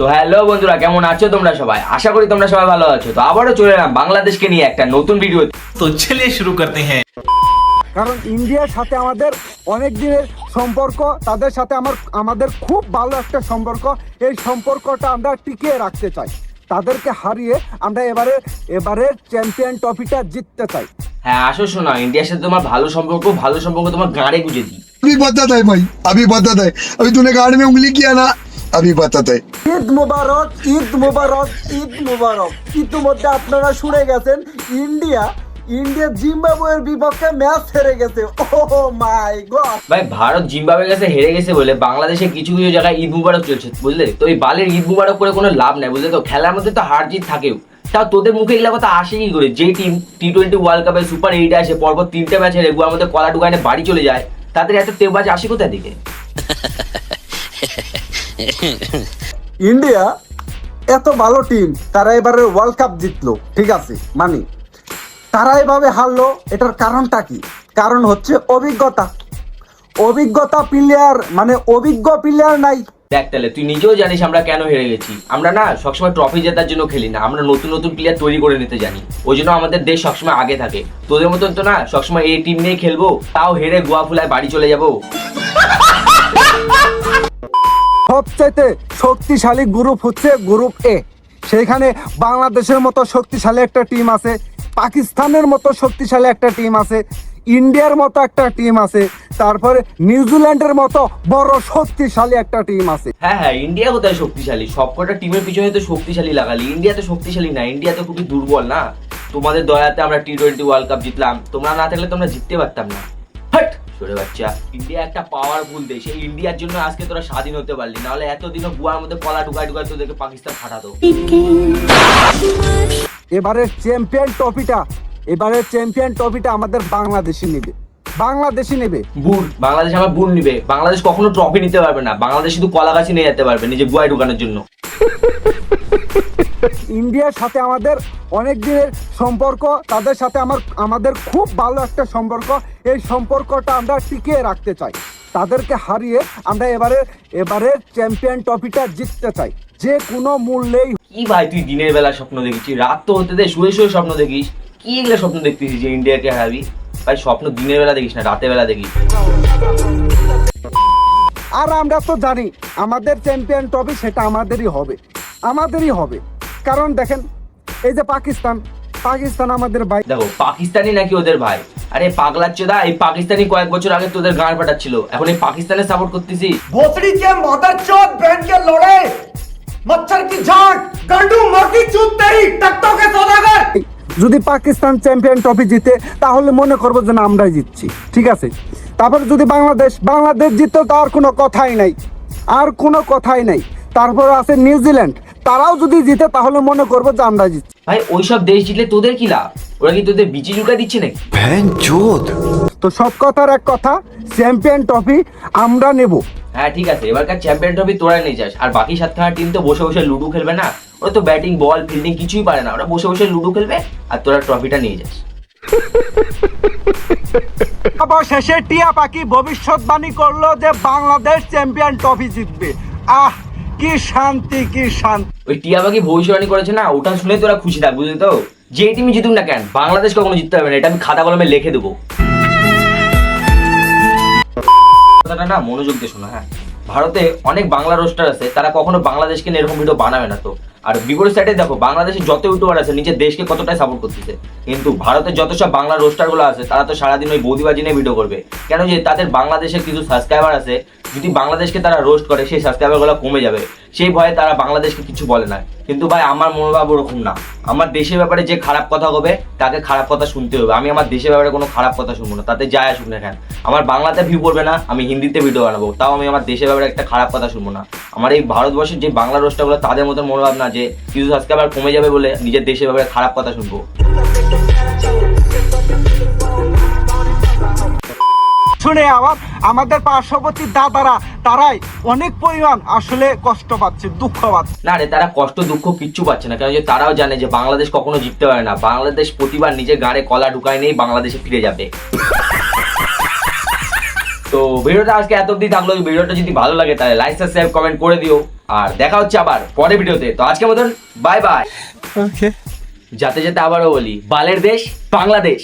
তো হ্যালো বন্ধুরা, কেমন আছো তোমরা সবাই? আশা করি তোমরা সবাই ভালো আছো। তো আবারও চলে এলাম বাংলাদেশকে নিয়ে একটা নতুন ভিডিও। তো চলিए शुरू करते हैं। কারণ ইন্ডিয়ার সাথে আমাদের অনেক দিনের সম্পর্ক, তাদের সাথে আমাদের খুব ভালো একটা সম্পর্ক। এই সম্পর্কটা আমরা টিকিয়ে রাখতে চাই। তাদেরকে হারিয়ে আমরা এবারে চ্যাম্পিয়ন ট্রফিটা জিততে চাই। হ্যাঁ আসো, শোনা, ইন্ডিয়ার সাথে তোমার ভালো সম্পর্ক তোমার গাঁড়ে গুঁজে দিই। अभी बताता है भाई, अभी बताता है। अभी तूने गाड़ में उंगली किया ना, अभी बताता है। ঈদ মুবারক, ঈদ মুবারক, ঈদ মুবারক। ইতিমধ্যে আপনারা শুনে গেছেন ইন্ডিয়া জিম্বাবুয়ের বিপক্ষে ম্যাচ হেরে গেছে। ও মাই গড! ভাই, ভারত জিম্বাবুয়ের কাছে হেরে গেছে বলে বাংলাদেশে কিছু কিছু জায়গায় ঈদ মুবারক চলছে, বুঝলে? তো এই বালের ঈদ মুবারক করে কোনো লাভ নাই, বুঝলে? তো খেলার মধ্যে তো হার জিত থাকেও, তাও তোদের মুখে এগুলো কথা আসে কি করে? যে টিম T20 ওয়ার্ল্ড কাপে সুপার 8 আসে, পরপর 3টে ম্যাচ হেরে গুয়ার মধ্যে কলা ঢুকায় বাড়ি চলে যায়, তাদের এত তেবাজ আসে কোথা থেকে? ইন্ডিয়া এত ভালো টিম, তারা এবারে ওয়ার্ল্ড কাপ জিতলো, ঠিক আছে, মানে তারা এভাবে হারলো, এটার কারণটা কি? কারণ হচ্ছে অভিজ্ঞতা প্লেয়ার, মানে অভিজ্ঞ প্লেয়ার নাই। দেখ, তাহলে তুই নিজেও জানিস আমরা কেন হেরে গেছি। আমরা না সবসময় ট্রফি জেতার জন্য খেলি না, আমরা নতুন নতুন প্লেয়ার তৈরি করে নিতে জানি। ওই জন্য আমাদের দেশ সবসময় আগে থাকে। তোদের মতন তো না সবসময় এই টিম নিয়ে খেলবো, তাও হেরে গোয়া ফুলায় বাড়ি চলে যাবো। সবচাইতে শক্তিশালী গ্রুপ হচ্ছে গ্রুপ এ। সেখানে বাংলাদেশের মতো শক্তিশালী একটা টিম আছে, পাকিস্তানের মতো শক্তিশালী একটা টিম আছে, ইন্ডিয়ার মতো একটা টিম আছে, তারপরে নিউজিল্যান্ডের মতো বড় শক্তিশালী একটা টিম আছে। হ্যাঁ, ইন্ডিয়া কোথায় শক্তিশালী? সবকটা টিমের পিছনে তো শক্তিশালী লাগালি, ইন্ডিয়া তো শক্তিশালী না, ইন্ডিয়া তো খুবই দুর্বল না। তোমাদের দয়াতে আমরা T20 ওয়ার্ল্ড কাপ জিতলাম, তোমরা না থাকলে তোমরা জিততে পারতাম না। হাট সরে বাচ্চা, ইন্ডিয়া একটা পাওয়ারফুল দেশ। এই ইন্ডিয়ার জন্য আজকে তোরা স্বাধীন হতে পারলি, নাহলে এতদিনও গুয়ার মধ্যে কলা ঢুকায় তোদেরকে পাকিস্তান ফাটাতো। এবারের চ্যাম্পিয়ন ট্রফিটা আমাদের বাংলাদেশই নেবে। বাংলাদেশ আমার বুন নিবে। বাংলাদেশ কখনো ট্রফি নিতে পারবে না, বাংলাদেশ শুধু কলা গাছি নিয়ে যেতে পারবে নিজে গুয়ায় ঢুকানোর জন্য। ইন্ডিয়ার সাথে আমাদের অনেক দিনের সম্পর্ক, তাদের সাথে আমাদের খুব ভালো একটা সম্পর্ক। এই সম্পর্কটা আমরা টিকিয়ে রাখতে চাই। তাদেরকে হারিয়ে আমরা এবারে চ্যাম্পিয়ন ট্রফিটা জিততে চাই যে কোনো মূল্যেই। কি ভাই, তুই দিনের বেলা স্বপ্ন দেখিস? রাত তো হতে দে, শুয়ে শুয়ে স্বপ্ন দেখিস। কি এগুলো স্বপ্ন দেখতেছিস যে ইন্ডিয়াকে হারাবি? ভাই, স্বপ্ন দিনের বেলা দেখিস না, রাতের বেলা দেখিস। আর আমরা তো জানি আমাদের চ্যাম্পিয়ন ট্রফি সেটা আমাদেরই হবে। কারণ দেখেন, এই যে পাকিস্তান আমাদের ভাই। দেখো, পাকিস্তানি নাকি ওদের ভাই? আরে পাগলাচ্চোদা, এই পাকিস্তানি কয়েক বছর আগে তোদের গাঁড় ফাটাচ্ছিল, এখন এই পাকিস্তানের সাপোর্ট করতেছিস? भोसड़ी के मदरचोद बहन के लोड़े मच्छर की झांक गंडू मक्खी चूत तेरी टकटों के सौदागर। যদি পাকিস্তান চ্যাম্পিয়ন ট্রফি জিতে তাহলে মনে করবো যে না, আমরাই জিতছি, ঠিক আছে। তারপরে যদি বাংলাদেশ জিততো তো আর কোনো কথাই নাই। তারপর আছে নিউজিল্যান্ড, তারাও যদি জিতে তাহলে মনে করবো যে আমরা জিতছি। ভাই, ওইসব দেশ জিতলে তোদের কি লাভ? ওরা কি তোদের বিচি জুকা দিচ্ছে নাকি? তো সব কথার এক কথা, চ্যাম্পিয়ন ট্রফি আমরা নেব। হ্যাঁ ঠিক আছে, এবারকার চ্যাম্পিয়ন ট্রফি তোরা নিয়ে যাস। আর বাকি 7খানা টিম তো বসে বসে লুডো খেলবে না, ওরা তো ব্যাটিং বল ফিল্ডিং কিছুই পারে না, ওরা বসে বসে লুডো খেলবে আর তোরা ট্রফিটা নিয়ে যাস। আবার শেষে টিয়া পাখি ভবিষ্যৎবাণী করলো যে বাংলাদেশ চ্যাম্পিয়ন ট্রফি জিতবে। আহ, কি শান্তি! ওই টিয়া পাখি ভবিষ্যৎবাণী করেছে না, ওটা শুনে তোরা খুশি থাক, বুঝলি তো? যে টিমই জিতুক না কেন, বাংলাদেশ কখনো জিততে হবে না, এটা আমি খাতা কলমে লিখে দেবো। কথাটা না মনোযোগ দিয়ে শোনো। হ্যাঁ, ভারতে অনেক বাংলা রোস্টার আছে, তারা কখনো বাংলাদেশকে নিয়ে এরকম ভিডিও বানাবে না। তো আর বিপরীত সাইডে দেখো, বাংলাদেশের যত ইউটিউবার আছে নিজের দেশকে কতটাই সাপোর্ট করতেছে, কিন্তু ভারতের যত সব বাংলা রোস্টার গুলো আছে তারা তো সারাদিন ওই বৌদিবাজি নিয়ে ভিডিও করবে। কেন? যে তাদের বাংলাদেশের কিছু সাবস্ক্রাইবার আছে, যদি বাংলাদেশকে তারা রোস্ট করে সেই সাবস্ক্রাইবার গুলো কমে যাবে, সেই ভয়ে তারা বাংলাদেশকে কিছু বলে না। কিন্তু ভাই, আমার মনোভাব ওরকম না। আমার দেশের ব্যাপারে যে খারাপ কথা হবে তাকে খারাপ কথা শুনতে হবে। আমি আমার দেশের ব্যাপারে কোনো খারাপ কথা শুনবো না, তাতে যায় আসুক না কেন। আমার বাংলাতে ভিউ পড়বে না, আমি হিন্দিতে ভিডিও বানাবো, তাও আমি আমার দেশের ব্যাপারে একটা খারাপ কথা শুনবো না। আমার এই ভারতবর্ষের যে বাংলা রোস্টারগুলো, তাদের মতো মনোভাব না যে কিছু সাবস্ক্রাইবার কমে যাবে বলে নিজের দেশের ব্যাপারে খারাপ কথা শুনবো। শুনে আবার আমাদের পার্শ্ববর্তী দাদারা, তারাই অনেক পরিমাণ আসলে কষ্ট পাচ্ছে, দুঃখ পাচ্ছে। না রে, তারা কষ্ট দুঃখ কিচ্ছু পাচ্ছে না, কারণ যে তারাও জানে যে বাংলাদেশ কখনো জিততে পারে না। বাংলাদেশ প্রতিবার নিজের গাঁড়ে কলা ঢুকায় নেই, বাংলাদেশে ফিরে যাবে। তো ভিডিওটা আজকে এত অবধি থাকলো। ভিডিওটা যদি ভালো লাগে তাহলে লাইক সাবস্ক্রাইব কমেন্ট করে দিও। আর দেখা হচ্ছে আবার পরের ভিডিওতে। তো আজকের মতন বাই বাই। যাতে যাতে আবারও বলি, বালের দেশ বাংলাদেশ।